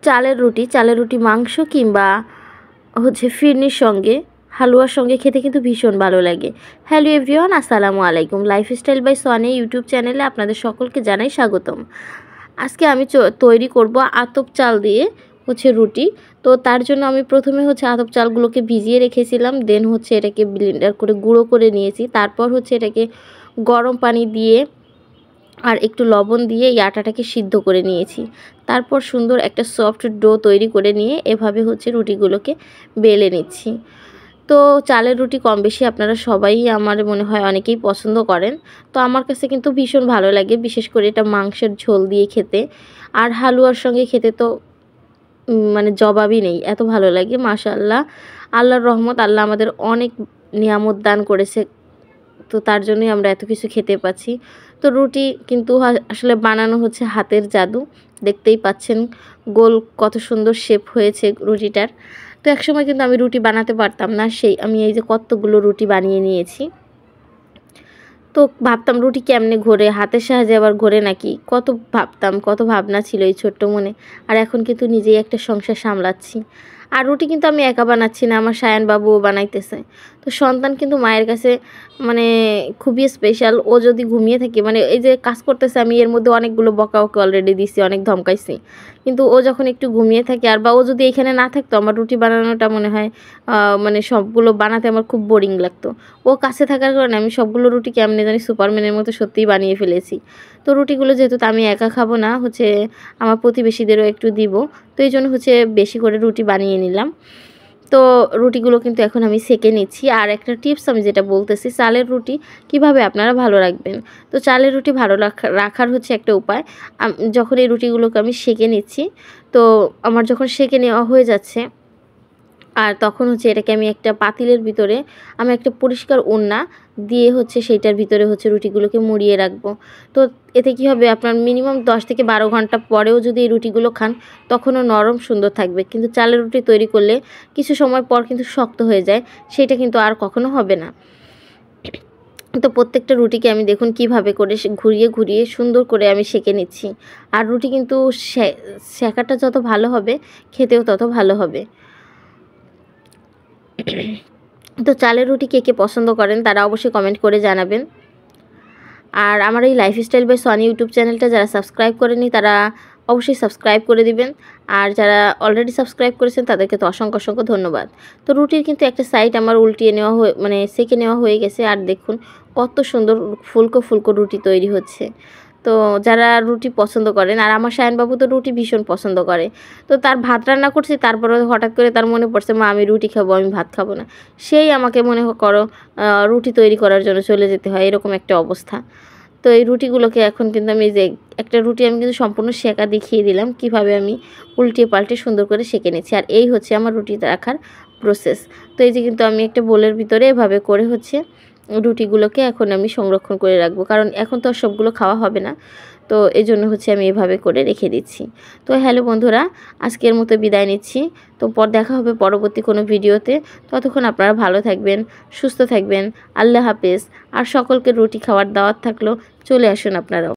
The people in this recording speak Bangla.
চালের রুটি মাংস কিংবা হচ্ছে ফিরনির সঙ্গে হালুয়ার সঙ্গে খেতে কিন্তু ভীষণ ভালো লাগে। হ্যালো এভরিওয়ান, আসসালামু আলাইকুম। লাইফস্টাইল বাই সোয়ানি ইউটিউব চ্যানেলে আপনাদের সকলকে জানাই স্বাগতম। আজকে আমি তৈরি করব আতপ চাল দিয়ে হচ্ছে রুটি। তো তার জন্য আমি প্রথমে হচ্ছে আতপ চালগুলোকে ভিজিয়ে রেখেছিলাম, দেন হচ্ছে এটাকে ব্লেন্ডার করে গুঁড়ো করে নিয়েছি। তারপর হচ্ছে এটাকে গরম পানি দিয়ে আর একটু লবণ দিয়ে এই আটাটাকে সিদ্ধ করে নিয়েছি। তারপর সুন্দর একটা সফট ডো তৈরি করে নিয়ে এভাবে হচ্ছে রুটিগুলোকে বেলে নিচ্ছি। তো চালের রুটি কম বেশি আপনারা সবাই আমার মনে হয় অনেকেই পছন্দ করেন। তো আমার কাছে কিন্তু ভীষণ ভালো লাগে, বিশেষ করে এটা মাংসের ঝোল দিয়ে খেতে আর হালুয়ার সঙ্গে খেতে তো মানে জবাবই নেই, এত ভালো লাগে। মাশাআল্লাহ, আল্লাহর রহমত, আল্লাহ আমাদের অনেক নিয়ামত দান করেছে, তো তার জন্যই আমরা এত কিছু খেতে পাচ্ছি। তো রুটি কিন্তু আসলে বানানো হচ্ছে হাতের জাদু। দেখতেই পাচ্ছেন গোল কত সুন্দর শেপ হয়েছে রুটিটার। তো একসময় কিন্তু আমি রুটি বানাতে পারতাম না, আমি এই যে কতগুলো রুটি বানিয়ে নিয়েছি। তো ভাবতাম রুটি কেমনে ঘোরে, হাতের সাহায্যে আবার ঘোরে নাকি, কত ভাবতাম, কত ভাবনা ছিল এই ছোট্ট মনে। আর এখন কিন্তু নিজেই একটা সংসার সামলাচ্ছি। আর রুটি কিন্তু আমি একা বানাচ্ছি না, আমার সায়ান বাবুও বানাইতেছে। তো সন্তান কিন্তু মায়ের কাছে মানে খুবই স্পেশাল। ও যদি ঘুমিয়ে থাকে, মানে এই যে কাজ করতেছে, আমি এর মধ্যে অনেকগুলো বকা ওকে অলরেডি দিছি, অনেক ধমকাইছি, কিন্তু ও যখন একটু ঘুমিয়ে থাকে আর বা ও যদি এখানে না থাকতো, আমার রুটি বানানোটা মনে হয় মানে সবগুলো বানাতে আমার খুব বোরিং লাগতো। ও কাছে থাকার কারণে আমি সবগুলো রুটি কেমনে জানি সুপারম্যানের মতো সত্যিই বানিয়ে ফেলেছি। তো রুটিগুলো যেহেতু আমি একা খাবো না, হচ্ছে আমার প্রতিবেশীদেরও একটু দিব, তো এই জন্য হচ্ছে বেশি করে রুটি বানিয়ে নিলাম। তো রুটিগুলো কিন্তু এখন আমি সেঁকে নিচ্ছি। আর একটা টিপস আমি যেটা বলতেছি, চালের রুটি কিভাবে আপনারা ভালো রাখবেন। তো চালের রুটি ভালো রাখার হচ্ছে একটা উপায়, যখন এই রুটিগুলোকে আমি সেঁকে নিচ্ছি, তো আমার যখন সেঁকে নেওয়া হয়ে যাচ্ছে, আর তখন হচ্ছে এটাকে আমি একটা পাতিলের ভিতরে আমি একটা পরিষ্কার ওড়না দিয়ে হচ্ছে সেইটার ভিতরে হচ্ছে রুটিগুলোকে মুড়িয়ে রাখবো। তো এতে কি হবে, আপনার মিনিমাম 10 থেকে 12 ঘন্টা পরেও যদি এই রুটিগুলো খান, তখনও নরম সুন্দর থাকবে। কিন্তু চালের রুটি তৈরি করলে কিছু সময় পর কিন্তু শক্ত হয়ে যায়, সেটা কিন্তু আর কখনো হবে না। তো প্রত্যেকটা রুটিকে আমি দেখুন কিভাবে করে ঘুরিয়ে ঘুরিয়ে সুন্দর করে আমি সেঁকে নিচ্ছি। আর রুটি কিন্তু সেঁকাটা যত ভালো হবে, খেতেও তত ভালো হবে। তো চালের রুটি কে কে পছন্দ করেন তারা অবশ্যই কমেন্ট করে জানাবেন। আর আমার এই লাইফস্টাইল বাই সোয়ানি ইউটিউব চ্যানেলটা যারা সাবস্ক্রাইব করেনি তারা অবশ্যই সাবস্ক্রাইব করে দিবেন, আর যারা অলরেডি সাবস্ক্রাইব করেছেন তাদেরকে তো অসংখ্য অসংখ্য ধন্যবাদ। তো রুটির কিন্তু একটা সাইড আমার উল্টিয়ে নেওয়া মানে সেঁকে নেওয়া হয়ে গেছে, আর দেখুন কত সুন্দর ফুলকো ফুলকো রুটি তৈরি হচ্ছে। তো যারা রুটি পছন্দ করেন, আর আমার সায়নবাবু তো রুটি ভীষণ পছন্দ করে, তো তার ভাত রান্না করছি, তারপরে হঠাৎ করে তার মনে পড়ছে মা আমি রুটি খাবো, আমি ভাত খাবো না। সেই আমাকে মনে করো রুটি তৈরি করার জন্য চলে যেতে হয়, এরকম একটা অবস্থা। তো এই রুটিগুলোকে এখন কিন্তু আমি যে একটা রুটি আমি কিন্তু সম্পূর্ণ সেঁকা দেখিয়ে দিলাম, কিভাবে আমি উল্টিয়ে পাল্টে সুন্দর করে সেঁকে নিচ্ছি। আর এই হচ্ছে আমার রুটি রাখার প্রসেস। তো এই যে কিন্তু আমি একটা বোলের ভিতরে এভাবে করে হচ্ছে রুটিগুলোকে এখন আমি সংরক্ষণ করে রাখবো, কারণ এখন তো আর সবগুলো খাওয়া হবে না। তো এই জন্য হচ্ছে আমি এভাবে করে রেখে দিচ্ছি। তো হ্যালো বন্ধুরা, আজকের মতো বিদায় নিচ্ছি। তো দেখা হবে পরবর্তী কোনো ভিডিওতে। ততক্ষণ আপনারা ভালো থাকবেন, সুস্থ থাকবেন। আল্লাহ হাফেজ। আর সকলকে রুটি খাওয়ার দাওয়াত থাকলো, চলে আসুন আপনারাও।